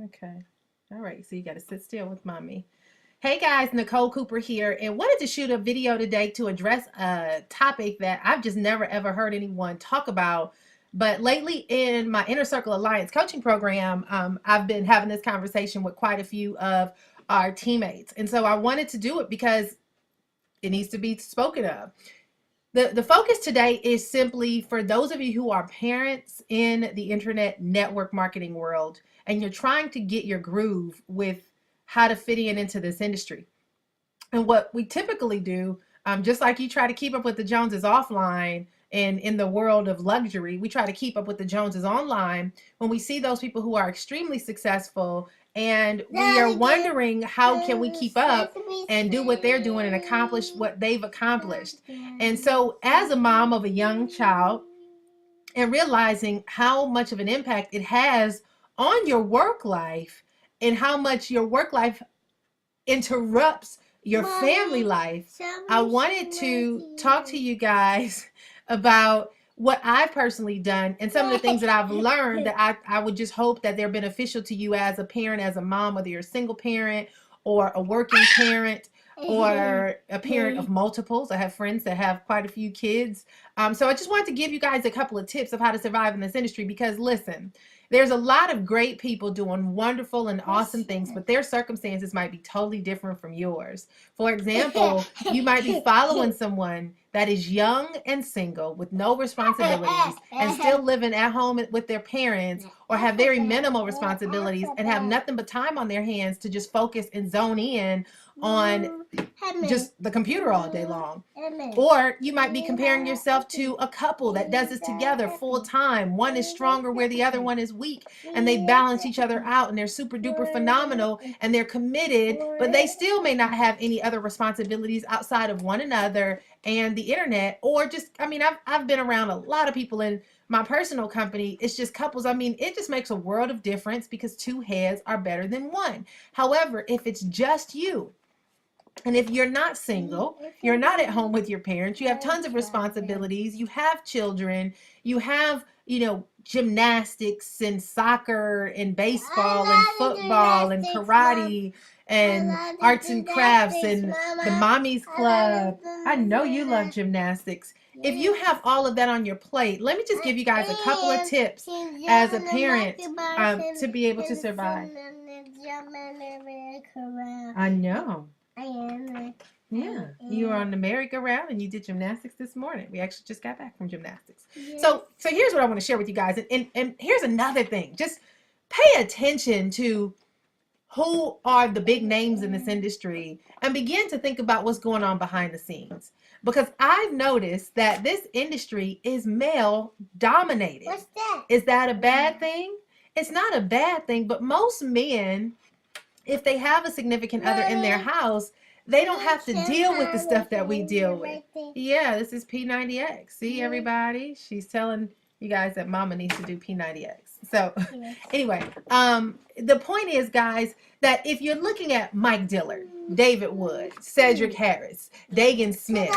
Okay. All right. So you got to sit still with mommy. Hey guys, Nicole Cooper here, and wanted to shoot a video today to address a topic that I've just never ever heard anyone talk about. But lately, in my Inner Circle Alliance coaching program, I've been having this conversation with quite a few of our teammates, and so I wanted to do it because it needs to be spoken of. The focus today is simply for those of you who are parents in the internet network marketing world and you're trying to get your groove with how to fit into this industry. And what we typically do, just like you try to keep up with the Joneses offline and in the world of luxury, we try to keep up with the Joneses online. When we see those people who are extremely successful and we are wondering how can we keep up and do what they're doing and accomplish what they've accomplished. And so as a mom of a young child and realizing how much of an impact it has on your work life and how much your work life interrupts your family life, I wanted to talk to you guys about what I've personally done and some of the things that I've learned that I would just hope that they're beneficial to you as a parent, as a mom, whether you're a single parent or a working parent or a parent of multiples. I have friends that have quite a few kids. So I just wanted to give you guys a couple of tips of how to survive in this industry because listen, there's a lot of great people doing wonderful and awesome things, but their circumstances might be totally different from yours. For example, you might be following someone that is young and single with no responsibilities and still living at home with their parents or have very minimal responsibilities and have nothing but time on their hands to just focus and zone in on just the computer all day long. Or you might be comparing yourself to a couple that does this together full time. One is stronger where the other one is weak, and they balance each other out and they're super duper phenomenal and they're committed, but they still may not have any other responsibilities outside of one another and the internet. Or just, I mean, I've been around a lot of people in my personal company. It's just couples. I mean, it just makes a world of difference because two heads are better than one. However, if it's just you, and if you're not single, you're not at home with your parents, you have tons of responsibilities, you have children, you have, gymnastics and soccer and baseball and football and karate and arts and crafts and the mommy's club. I know you love gymnastics. If you have all of that on your plate, let me just give you guys a couple of tips as a parent to be able to survive. I know. Yeah, you were on the merry-go-round and you did gymnastics this morning. We actually just got back from gymnastics. Yes. So here's what I want to share with you guys. And here's another thing. Just pay attention to who are the big names in this industry and begin to think about what's going on behind the scenes. Because I've noticed that this industry is male dominated. What's that? Is that a bad thing? It's not a bad thing, but most men, if they have a significant other in their house, they don't have to deal with the stuff that we deal with. Yeah, this is P90X. See, everybody? She's telling you guys that mama needs to do P90X. So anyway, the point is, guys, that if you're looking at Mike Dillard, David Wood, Cedric Harris, Dagan Smith,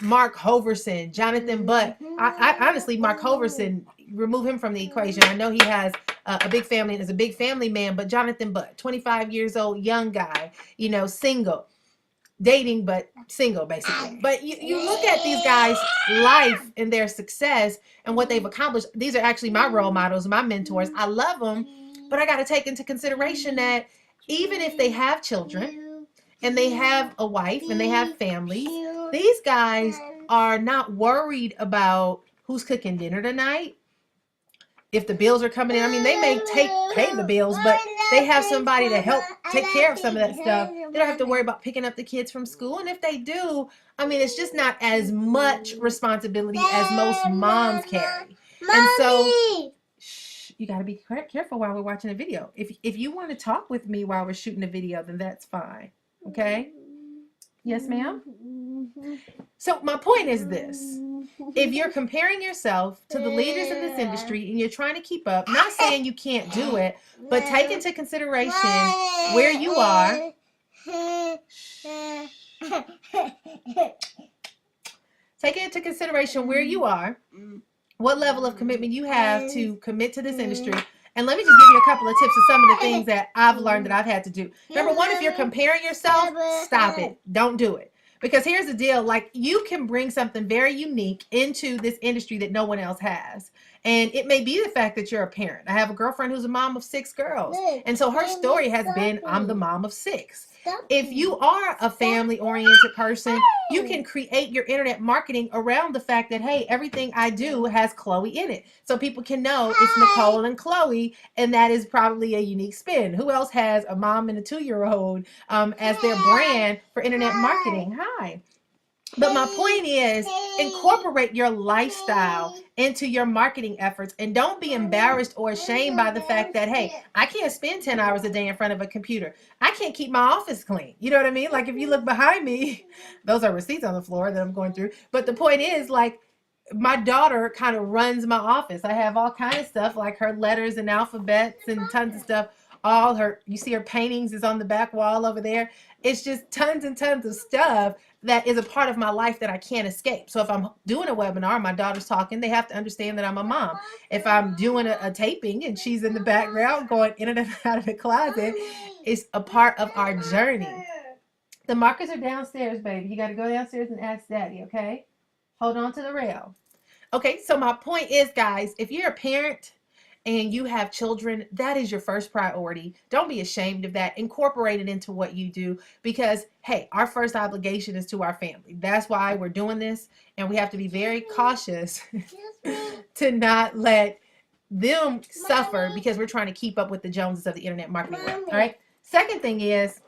Mark Hoverson, Jonathan Butt. I honestly, Mark Hoverson, remove him from the equation. I know he has a big family and is a big family man, but Jonathan Butt, 25 years old, young guy, single, dating, but single basically. But you look at these guys' life and their success and what they've accomplished. These are actually my role models, my mentors. I love them, but I got to take into consideration that even if they have children and they have a wife and they have families, these guys are not worried about who's cooking dinner tonight, if the bills are coming in. I mean, they may pay the bills, but they have somebody to help take care of some of that stuff. They don't have to worry about picking up the kids from school. And if they do, I mean, it's just not as much responsibility as most moms carry. And so you got to be careful while we're watching a video. If you want to talk with me while we're shooting a video, then that's fine. Okay? Yes, ma'am? So my point is this. If you're comparing yourself to the leaders in this industry and you're trying to keep up, not saying you can't do it, but take into consideration where you are. Take into consideration where you are, what level of commitment you have to commit to this industry, And let me just give you a couple of tips of some of the things that I've learned that I've had to do. Number one, if you're comparing yourself, stop it. Don't do it. Because here's the deal, like you can bring something very unique into this industry that no one else has. And it may be the fact that you're a parent. I have a girlfriend who's a mom of 6 girls. And so her story has been, I'm the mom of 6. If you are a family-oriented person, you can create your internet marketing around the fact that, hey, everything I do has Chloe in it. So people can know it's Nicole and Chloe, and that is probably a unique spin. Who else has a mom and a 2-year-old as their brand for internet marketing? Hi. But my point is, incorporate your lifestyle into your marketing efforts, and don't be embarrassed or ashamed by the fact that, hey, I can't spend 10 hours a day in front of a computer. I can't keep my office clean. You know what I mean? Like if you look behind me, those are receipts on the floor that I'm going through. But the point is, like, my daughter kind of runs my office. I have all kinds of stuff like her letters and alphabets and tons of stuff. All her, you see her paintings is on the back wall over there. It's just tons and tons of stuff that is a part of my life that I can't escape. So if I'm doing a webinar, my daughter's talking, they have to understand that I'm a mom. If I'm doing a taping and she's in the background going in and out of the closet, it's a part of our journey. The markers are downstairs, baby. You got to go downstairs and ask daddy, okay? Hold on to the rail. Okay, so my point is, guys, if you're a parent and you have children, that is your first priority. Don't be ashamed of that. Incorporate it into what you do because, hey, our first obligation is to our family. That's why we're doing this, and we have to be very cautious to not let them suffer because we're trying to keep up with the Joneses of the internet marketing world. All right. Second thing is,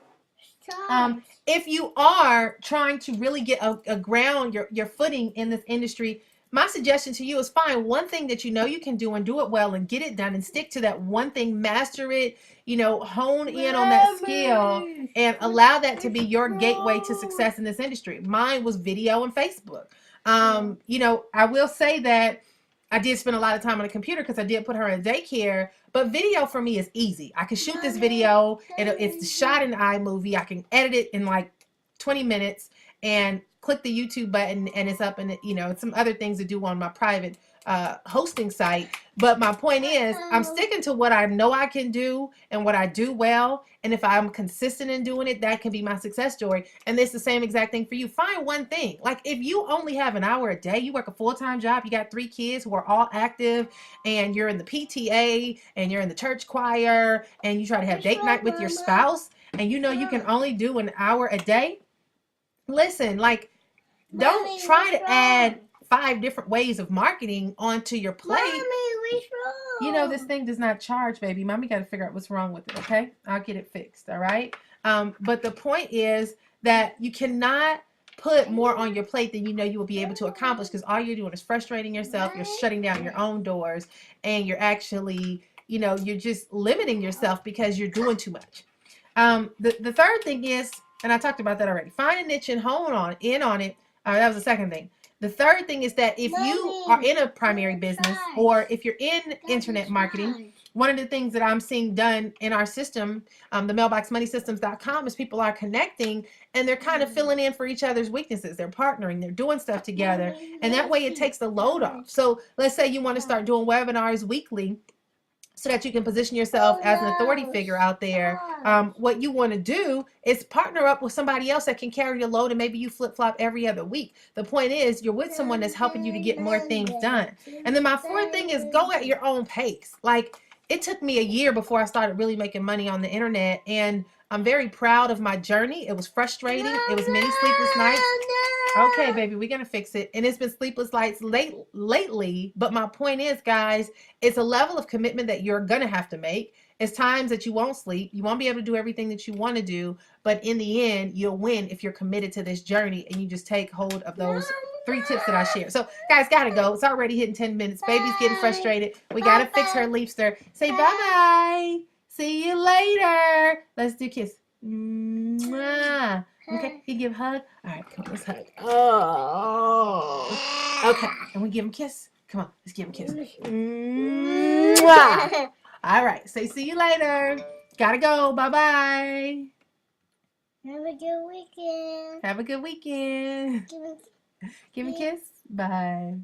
if you are trying to really get a ground, your footing in this industry, my suggestion to you is find one thing that you know you can do and do it well and get it done and stick to that one thing, master it, hone in on that skill and allow that to be your gateway to success in this industry. Mine was video and Facebook. I will say that I did spend a lot of time on a computer because I did put her in daycare, but video for me is easy. I can shoot this video. It's shot in iMovie. I can edit it in like 20 minutes and click the YouTube button and it's up, and some other things to do on my private hosting site. But my point is, I'm sticking to what I know I can do and what I do well. And if I'm consistent in doing it, that can be my success story. And it's the same exact thing for you. Find one thing. Like if you only have an hour a day, you work a full-time job, you got 3 kids who are all active, and you're in the PTA and you're in the church choir, and you try to have date night with your spouse, and you can only do an hour a day. Listen, like, don't try to add 5 different ways of marketing onto your plate. Mommy, this thing does not charge, baby. Mommy got to figure out what's wrong with it, okay? I'll get it fixed, all right? But the point is that you cannot put more on your plate than you will be able to accomplish, because all you're doing is frustrating yourself. You're shutting down your own doors, and you're actually, you're just limiting yourself because you're doing too much. The third thing is, and I talked about that already, find a niche and hone in on it. That was the second thing. The third thing is that if you are in a primary business or if you're in internet marketing, one of the things that I'm seeing done in our system, the mailboxmoneysystems.com, is people are connecting and they're kind of filling in for each other's weaknesses. They're partnering, they're doing stuff together, and that way it takes the load off. So let's say you want to start doing webinars weekly so that you can position yourself as an authority figure out there. What you want to do is partner up with somebody else that can carry your load, and maybe you flip-flop every other week. The point is, you're with someone that's helping you to get more things done. And then my fourth thing is, go at your own pace. Like, it took me a year before I started really making money on the internet, and I'm very proud of my journey. It was frustrating. It was many sleepless nights. Okay, baby, we're going to fix it. And it's been sleepless nights lately. But my point is, guys, it's a level of commitment that you're going to have to make. It's times that you won't sleep. You won't be able to do everything that you want to do. But in the end, you'll win if you're committed to this journey and you just take hold of those 3 tips that I shared. So, guys, got to go. It's already hitting 10 minutes. Baby's getting frustrated. We got to fix her leapster. Say bye-bye. See you later. Let's do a kiss. Mwah. Okay, you give a hug? All right, come on, let's hug. Oh. Okay, and we give him a kiss. Come on, let's give him a kiss. Mwah. All right, say see you later. Gotta go. Bye-bye. Have a good weekend. Have a good weekend. Give him a kiss. Bye.